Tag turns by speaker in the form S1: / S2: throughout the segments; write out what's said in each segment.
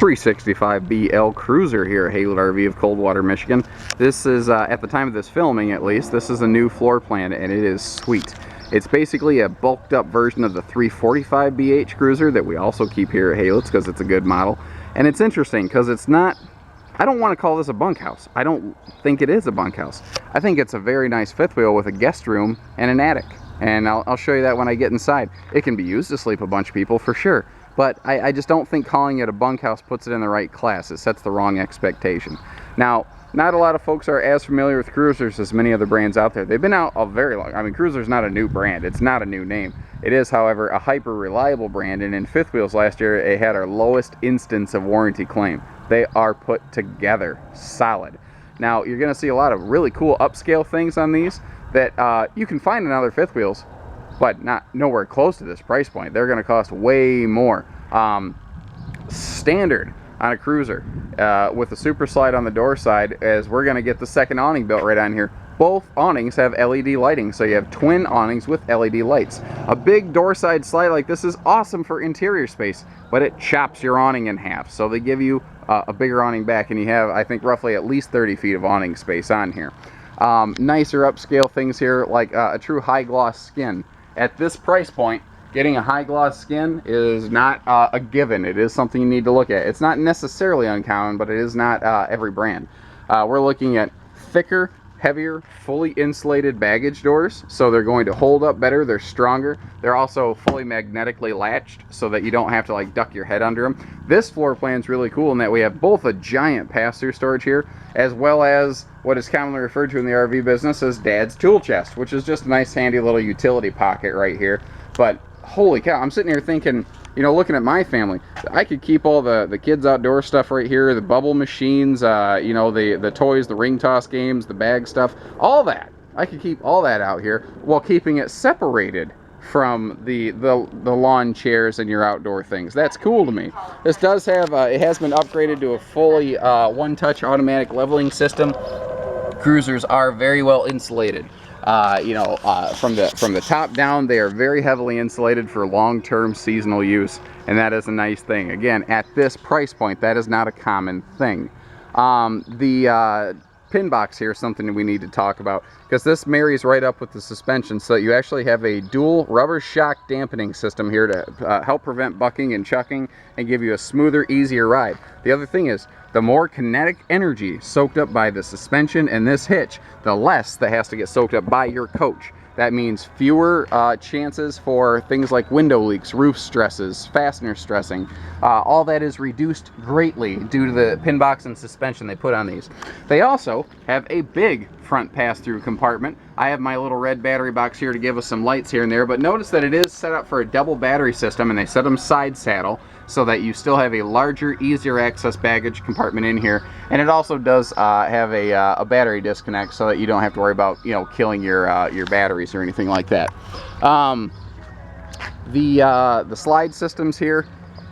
S1: 365BL Cruiser here at Haylett RV of Coldwater, Michigan. This is, at the time of this filming at least, this is a new floor plan and it is sweet. It's basically a bulked up version of the 345BH Cruiser that we also keep here at Haylett's because it's a good model. And it's interesting because it's not, I don't want to call this a bunkhouse. I don't think it is a bunkhouse. I think it's a very nice fifth wheel with a guest room and an attic. And I'll show you that when I get inside. It can be used to sleep a bunch of people for sure. But I just don't think calling it a bunkhouse puts it in the right class. It sets the wrong expectation. Now, not a lot of folks are as familiar with Cruisers as many other brands out there. They've been out a very long, I mean, Cruiser's not a new brand. It's not a new name. It is, however, a hyper reliable brand. And in fifth wheels last year, it had our lowest instance of warranty claim. They are put together solid. Now, you're going to see a lot of really cool upscale things on these that you can find in other fifth wheels, but not nowhere close to this price point. They're going to cost way more. Standard on a Cruiser with the super slide on the door side, as we're going to get the second awning built right on here. Both awnings have LED lighting, so you have twin awnings with LED lights. A big door side slide like this is awesome for interior space, but it chops your awning in half. So they give you a bigger awning back, and you have, I think, roughly at least 30 feet of awning space on here. Nicer upscale things here, like a true high gloss skin. At this price point, getting a high gloss skin is not a given. It is something you need to look at. It's not necessarily uncommon, but it is not every brand. We're looking at thicker, heavier, fully insulated baggage doors, so they're going to hold up better. They're stronger. They're also fully magnetically latched so that you don't have to like duck your head under them. This floor plan is really cool in that we have both a giant pass-through storage here, as well as what is commonly referred to in the RV business as Dad's tool chest, which is just a nice handy little utility pocket right here. But holy cow, I'm sitting here thinking, you know, looking at my family, I could keep all the kids' outdoor stuff right here, the bubble machines, you know, the toys, the ring toss games, the bag stuff, all that. I could keep all that out here while keeping it separated from the lawn chairs and your outdoor things. That's cool to me. This does have, it has been upgraded to a fully one-touch automatic leveling system. Cruisers are very well insulated. You know, from the top down, they are very heavily insulated for long-term seasonal use, and that is a nice thing. Again, at this price point, that is not a common thing. The pin box here is something that we need to talk about, because this marries right up with the suspension, so that you actually have a dual rubber shock dampening system here to help prevent bucking and chucking and give you a smoother, easier ride. The other thing is, the more kinetic energy soaked up by the suspension and this hitch, the less that has to get soaked up by your coach. That means fewer chances for things like window leaks, roof stresses, fastener stressing. All that is reduced greatly due to the pin box and suspension they put on these. They also have a big front pass-through compartment. I have my little red battery box here to give us some lights here and there, but notice that it is set up for a double battery system, and they set them side saddle so that you still have a larger, easier access baggage compartment in here. And it also does have a battery disconnect so that you don't have to worry about, you know, killing your batteries or anything like that. The slide systems here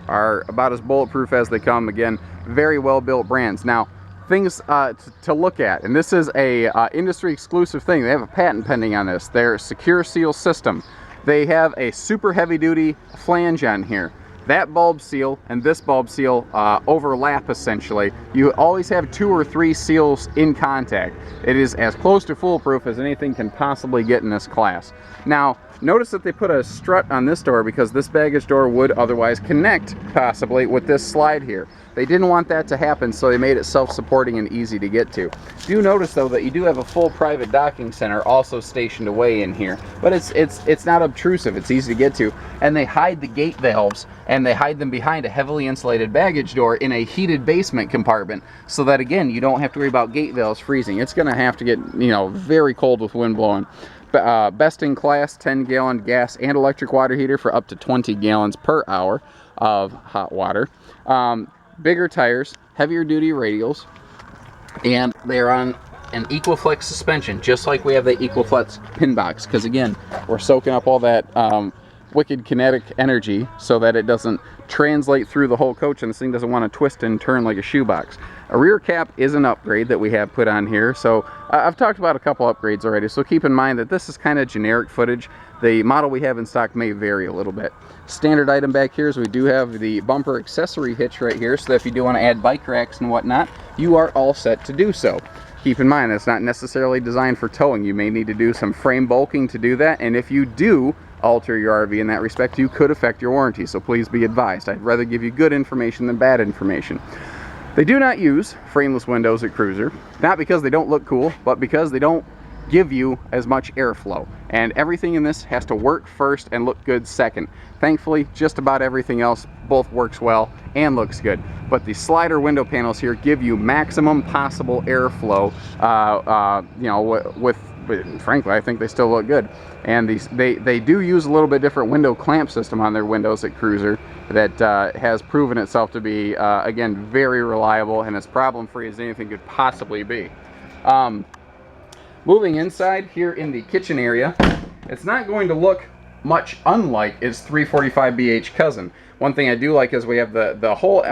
S1: are about as bulletproof as they come. Again, very well built brands. Now, things to look at, and this is a industry exclusive thing. They have a patent pending on this. Their secure seal system. They have a super heavy duty flange on here. That bulb seal and this bulb seal overlap essentially. You always have 2 or 3 seals in contact. It is as close to foolproof as anything can possibly get in this class. Now, notice that they put a strut on this door because this baggage door would otherwise connect possibly with this slide here. They didn't want that to happen, so they made it self-supporting and easy to get to. Do notice though that you do have a full private docking center also stationed away in here, but it's not obtrusive. It's easy to get to, and they hide the gate valves and they hide them behind a heavily insulated baggage door in a heated basement compartment, so that again you don't have to worry about gate valves freezing. It's going to have to get, you know, very cold with wind blowing. Best in class 10-gallon gas and electric water heater for up to 20 gallons per hour of hot water. Bigger tires, heavier duty radials, and they're on an EcoFlex suspension, just like we have the EcoFlex pin box, because again, we're soaking up all that wicked kinetic energy so that it doesn't translate through the whole coach and this thing doesn't want to twist and turn like a shoebox. A rear cap is an upgrade that we have put on here. So I've talked about a couple upgrades already, so keep in mind that this is kind of generic footage. The model we have in stock may vary a little bit. Standard item back here is we do have the bumper accessory hitch right here, so that if you do want to add bike racks and whatnot, you are all set to do so. Keep in mind, it's not necessarily designed for towing. You may need to do some frame bulking to do that, and if you do alter your RV in that respect, you could affect your warranty, so please be advised. I'd rather give you good information than bad information. They do not use frameless windows at Cruiser, not because they don't look cool, but because they don't give you as much airflow, and everything in this has to work first and look good second. Thankfully, just about everything else both works well and looks good, but the slider window panels here give you maximum possible airflow. You know, frankly, I think they still look good. And they do use a little bit different window clamp system on their windows at Cruiser that has proven itself to be, again, very reliable and as problem-free as anything could possibly be. Moving inside here in the kitchen area, it's not going to look much unlike its 345BH cousin. One thing I do like is we have the whole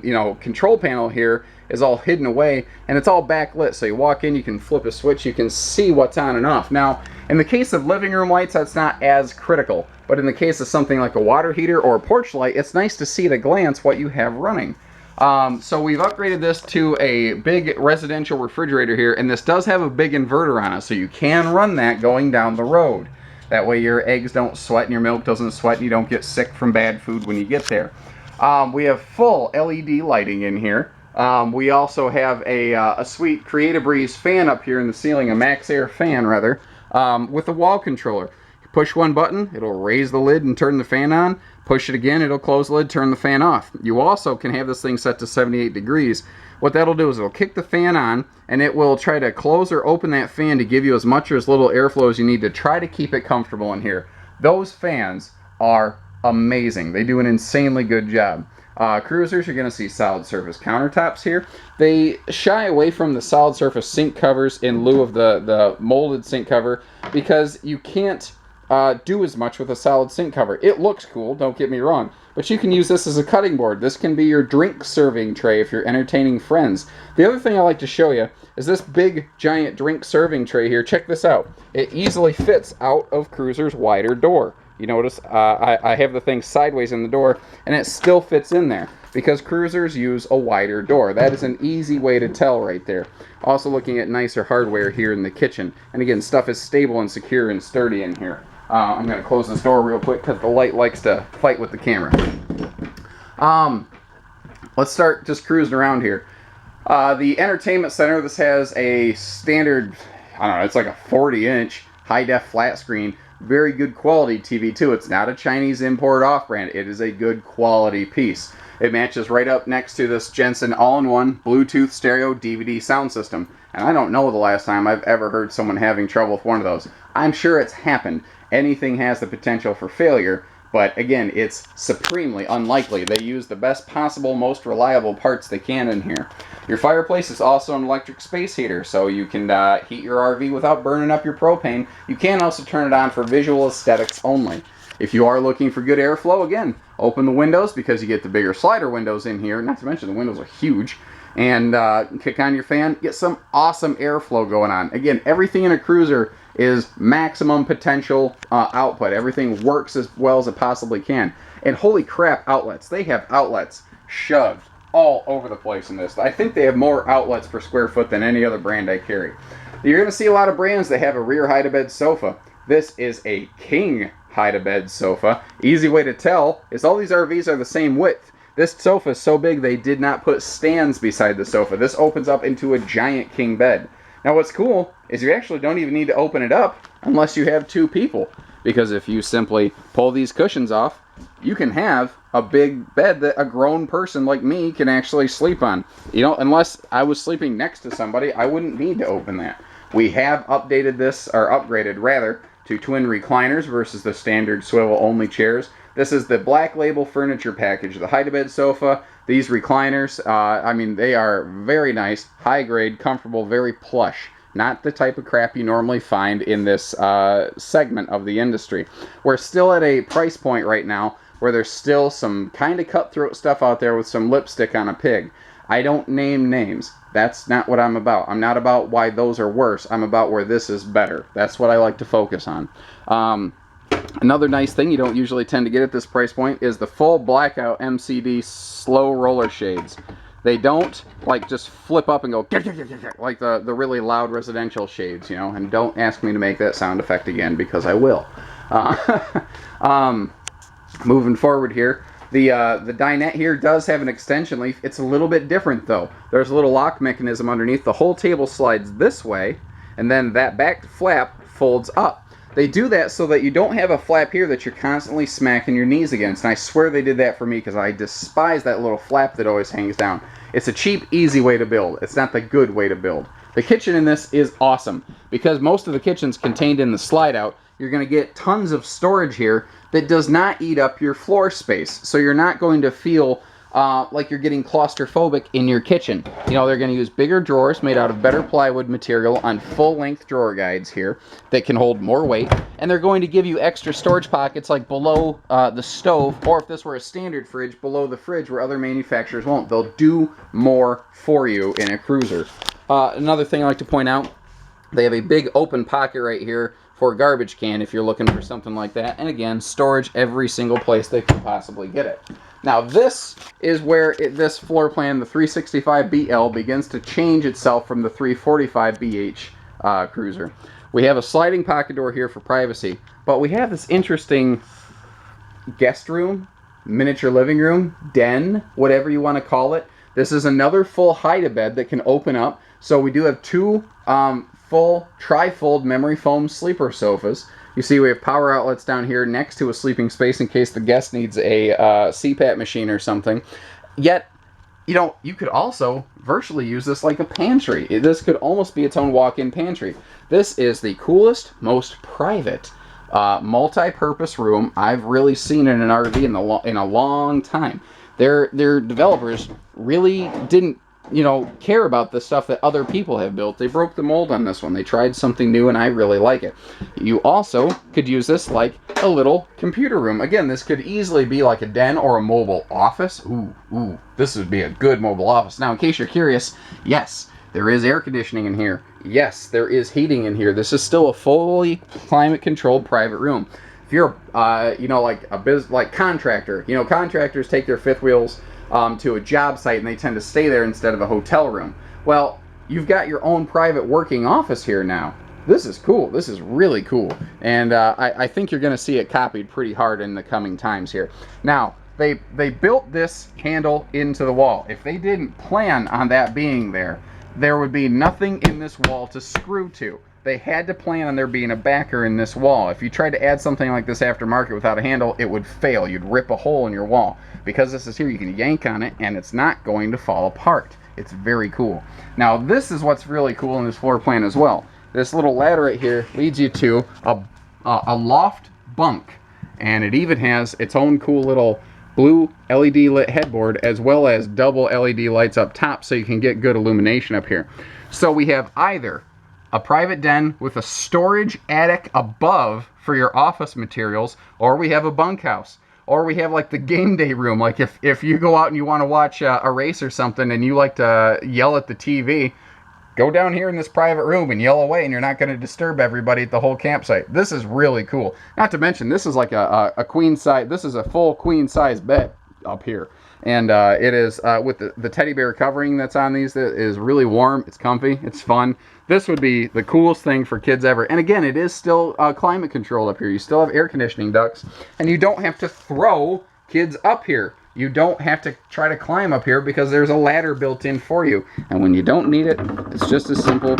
S1: you know, control panel here is all hidden away and it's all backlit, so you walk in, you can flip a switch, you can see what's on and off. Now in the case of living room lights, that's not as critical, but in the case of something like a water heater or a porch light, it's nice to see at a glance what you have running. So we've upgraded this to a big residential refrigerator here, and this does have a big inverter on it, so you can run that going down the road. That way your eggs don't sweat and your milk doesn't sweat and you don't get sick from bad food when you get there. We have full LED lighting in here. We also have a sweet Create a Breeze fan up here in the ceiling, a Max Air fan rather, with a wall controller. You push one button, it'll raise the lid and turn the fan on. Push it again, it'll close the lid, turn the fan off. You also can have this thing set to 78 degrees. What that'll do is it'll kick the fan on and it will try to close or open that fan to give you as much or as little airflow as you need to try to keep it comfortable in here. Those fans are amazing. They do an insanely good job. Cruisers, you're going to see solid surface countertops here. They shy away from the solid surface sink covers in lieu of the molded sink cover because you can't do as much with a solid sink cover. It looks cool, don't get me wrong, but you can use this as a cutting board. This can be your drink serving tray if you're entertaining friends. The other thing I like to show you is this big giant drink serving tray here. Check this out. It easily fits out of Cruiser's wider door. You notice I have the thing sideways in the door and it still fits in there because Cruisers use a wider door. That is an easy way to tell right there. Also looking at nicer hardware here in the kitchen, and again, stuff is stable and secure and sturdy in here. I'm going to close this door real quick because the light likes to fight with the camera. Let's start just cruising around here. The entertainment center, this has a standard, I don't know, it's like a 40-inch high-def flat screen. Very good quality TV too. It's not a Chinese import off-brand. It is a good quality piece. It matches right up next to this Jensen all-in-one Bluetooth stereo DVD sound system. And I don't know the last time I've ever heard someone having trouble with one of those. I'm sure it's happened. Anything has the potential for failure, but again, it's supremely unlikely. They use the best possible, most reliable parts they can in here. Your fireplace is also an electric space heater, so you can heat your RV without burning up your propane. You can also turn it on for visual aesthetics only. If you are looking for good airflow, again, open the windows because you get the bigger slider windows in here. Not to mention the windows are huge. And kick on your fan, get some awesome airflow going on. Again, everything in a Cruiser is maximum potential output. Everything works as well as it possibly can. And holy crap, outlets. They have outlets shoved all over the place in this. I think they have more outlets per square foot than any other brand I carry. You're going to see a lot of brands that have a rear hide-a-bed sofa. This is a king hide-a-bed sofa. Easy way to tell is all these RVs are the same width. This sofa is so big they did not put stands beside the sofa. This opens up into a giant king bed. Now what's cool is you actually don't even need to open it up unless you have two people. Because if you simply pull these cushions off, you can have a big bed that a grown person like me can actually sleep on. You know, unless I was sleeping next to somebody, I wouldn't need to open that. We have updated this, or upgraded rather, to twin recliners versus the standard swivel-only chairs. This is the Black Label Furniture Package. The hide-a-bed sofa, these recliners, I mean, they are very nice, high-grade, comfortable, very plush. not the type of crap you normally find in this segment of the industry. We're still at a price point right now where there's still some kind of cutthroat stuff out there with some lipstick on a pig. I don't name names. That's not what I'm about. I'm not about why those are worse. I'm about where this is better. That's what I like to focus on. Another nice thing you don't usually tend to get at this price point is the full blackout MCD slow roller shades. They don't like just flip up and go like the really loud residential shades, you know. And don't ask me to make that sound effect again because I will. Moving forward here, the dinette here does have an extension leaf. It's a little bit different though. There's a little lock mechanism underneath. The whole table slides this way, and then that back flap folds up. They do that so that you don't have a flap here that you're constantly smacking your knees against. And I swear they did that for me because I despise that little flap that always hangs down. It's a cheap, easy way to build. It's not the good way to build. The kitchen in this is awesome because most of the kitchen's contained in the slide out. You're going to get tons of storage here that does not eat up your floor space. So you're not going to feel like you're getting claustrophobic in your kitchen. You know, they're going to use bigger drawers made out of better plywood material on full-length drawer guides here that can hold more weight. And they're going to give you extra storage pockets like below the stove, or if this were a standard fridge, below the fridge where other manufacturers won't. They'll do more for you in a cruiser. Another thing I like to point out, they have a big open pocket right here for a garbage can if you're looking for something like that. And again, storage every single place they can possibly get it. Now this is where this floor plan, the 365BL, begins to change itself from the 345BH cruiser. We have a sliding pocket door here for privacy, but we have this interesting guest room, miniature living room, den, whatever you want to call it. This is another full hide-a-bed that can open up. So we do have two full tri-fold memory foam sleeper sofas. You see we have power outlets down here next to a sleeping space in case the guest needs a CPAP machine or something. Yet, you know, you could also virtually use this like a pantry. This could almost be its own walk-in pantry. This is the coolest, most private multi-purpose room I've really seen in an RV in a long time. Their developers really didn't, you know, care about the stuff that other people have built. They broke the mold on this one. They tried something new and I really like it. You also could use this like a little computer room. Again, this could easily be like a den or a mobile office. Ooh, this would be a good mobile office. Now, in case you're curious, yes, there is air conditioning in here. Yes, there is heating in here. This is still a fully climate controlled private room. If you're, you know, like a contractor, you know, contractors take their fifth wheels to a job site and they tend to stay there instead of a hotel room. Well, you've got your own private working office here now. This is cool. This is really cool. And I think you're going to see it copied pretty hard in the coming times here. Now, they built this handle into the wall. If they didn't plan on that being there, there would be nothing in this wall to screw to. They had to plan on there being a backer in this wall. If you tried to add something like this aftermarket without a handle, it would fail. You'd rip a hole in your wall. Because this is here, you can yank on it and it's not going to fall apart. It's very cool. Now, this is what's really cool in this floor plan as well. This little ladder right here leads you to a loft bunk. And it even has its own cool little blue LED lit headboard as well as double LED lights up top so you can get good illumination up here. So we have either a private den with a storage attic above for your office materials, or we have a bunkhouse, or we have like the game day room. Like if you go out and you want to watch a race or something and you like to yell at the TV, go down here in this private room and yell away and you're not going to disturb everybody at the whole campsite. This is really cool. Not to mention, this is like a queen size, this is a full queen size bed up here. And it is with the teddy bear covering that's on these, that is really warm. It's comfy. It's fun. This would be the coolest thing for kids ever. And again, it is still climate controlled up here. You still have air conditioning ducts. And you don't have to throw kids up here. You don't have to try to climb up here because there's a ladder built in for you. And when you don't need it, it's just as simple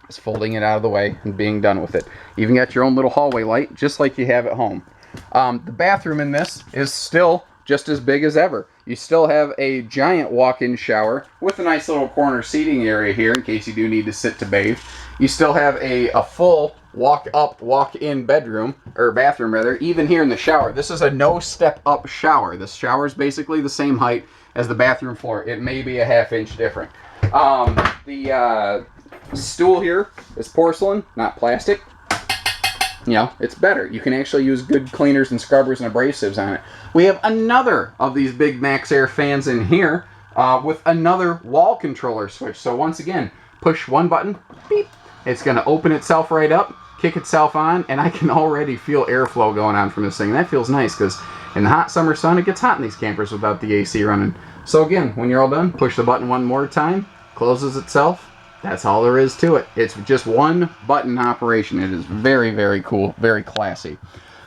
S1: as folding it out of the way and being done with it. You even got your own little hallway light, just like you have at home. The bathroom in this is still just as big as ever. You still have a giant walk-in shower with a nice little corner seating area here in case you do need to sit to bathe. You still have a full walk-up, walk-in bedroom, or bathroom rather, even here in the shower. This is a no-step-up shower. This shower is basically the same height as the bathroom floor. It may be a half-inch different. The stool here is porcelain, not plastic. You know, it's better. You can actually use good cleaners and scrubbers and abrasives on it. We have another of these big Max Air fans in here with another wall controller switch. So once again, push one button, beep. It's going to open itself right up, kick itself on, and I can already feel airflow going on from this thing. That feels nice because in the hot summer sun, it gets hot in these campers without the AC running. So again, when you're all done, push the button one more time, closes itself. That's all there is to it. It's just one button operation. It is very, very cool, very classy.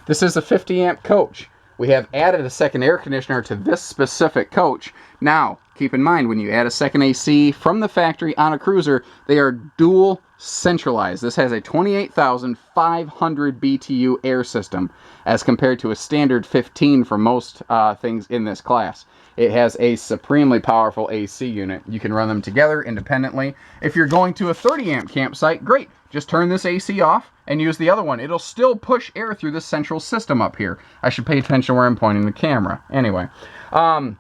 S1: This is a 50 amp coach. We have added a second air conditioner to this specific coach. Now, keep in mind, when you add a second AC from the factory on a cruiser, they are dual centralized. This has a 28,500 BTU air system as compared to a standard 15 for most things in this class. It has a supremely powerful AC unit. You can run them together independently. If you're going to a 30 amp campsite, great. Just turn this AC off and use the other one. It'll still push air through the central system up here. I should pay attention where I'm pointing the camera. Anyway, a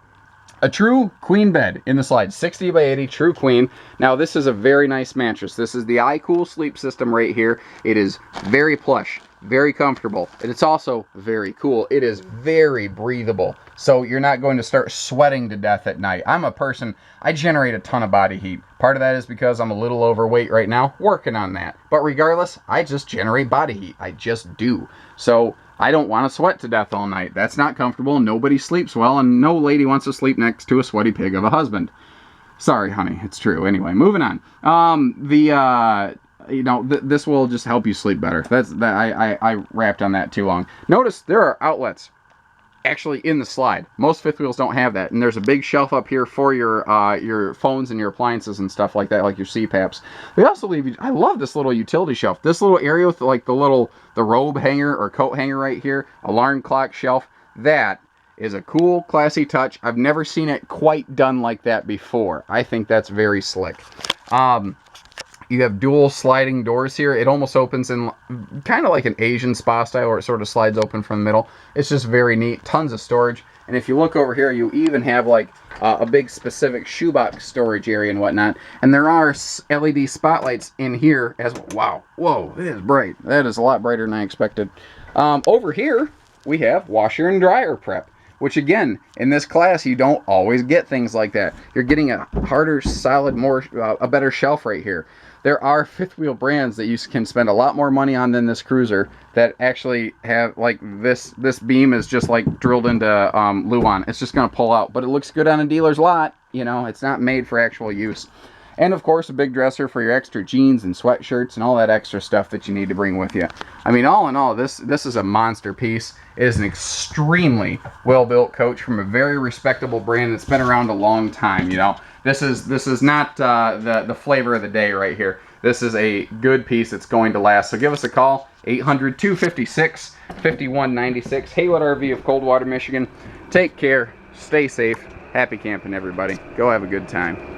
S1: true queen bed in the slide, 60 by 80, true queen. Now this is a very nice mattress. This is the iCool sleep system right here. It is very plush, very comfortable, and it's also very cool. It is very breathable, so you're not going to start sweating to death at night. I'm a person, I generate a ton of body heat. Part of that is because I'm a little overweight right now, working on that. But regardless, I just generate body heat. I just do. So I don't want to sweat to death all night. That's not comfortable. Nobody sleeps well, and no lady wants to sleep next to a sweaty pig of a husband. Sorry, honey, it's true. Anyway, moving on. You know, this will just help you sleep better. I rapped on that too long. Notice there are outlets actually in the slide. Most fifth wheels don't have that, and there's a big shelf up here for your phones and your appliances and stuff like that, like your CPAPs. They also leave you, I love this little utility shelf. This little area with like the robe hanger or coat hanger right here, alarm clock shelf. That is a cool, classy touch. I've never seen it quite done like that before. I think that's very slick. You have dual sliding doors here. It almost opens in kind of like an Asian spa style, where it sort of slides open from the middle. It's just very neat. Tons of storage. And if you look over here, you even have like a big specific shoebox storage area and whatnot. And there are LED spotlights in here as well. Wow. Whoa, it is bright. That is a lot brighter than I expected. Over here, we have washer and dryer prep, which again, in this class, you don't always get things like that. You're getting a harder, solid, a better shelf right here. There are fifth wheel brands that you can spend a lot more money on than this cruiser that actually have, like, this beam is just like drilled into Luan. It's just going to pull out, but it looks good on a dealer's lot. You know, it's not made for actual use. And of course, a big dresser for your extra jeans and sweatshirts and all that extra stuff that you need to bring with you. I mean, all in all, this is a monster piece. It is an extremely well-built coach from a very respectable brand that's been around a long time. You know, this is not the flavor of the day right here. This is a good piece that's going to last. So give us a call, 800-256-5196. Haywood RV of Coldwater, Michigan. Take care. Stay safe. Happy camping, everybody. Go have a good time.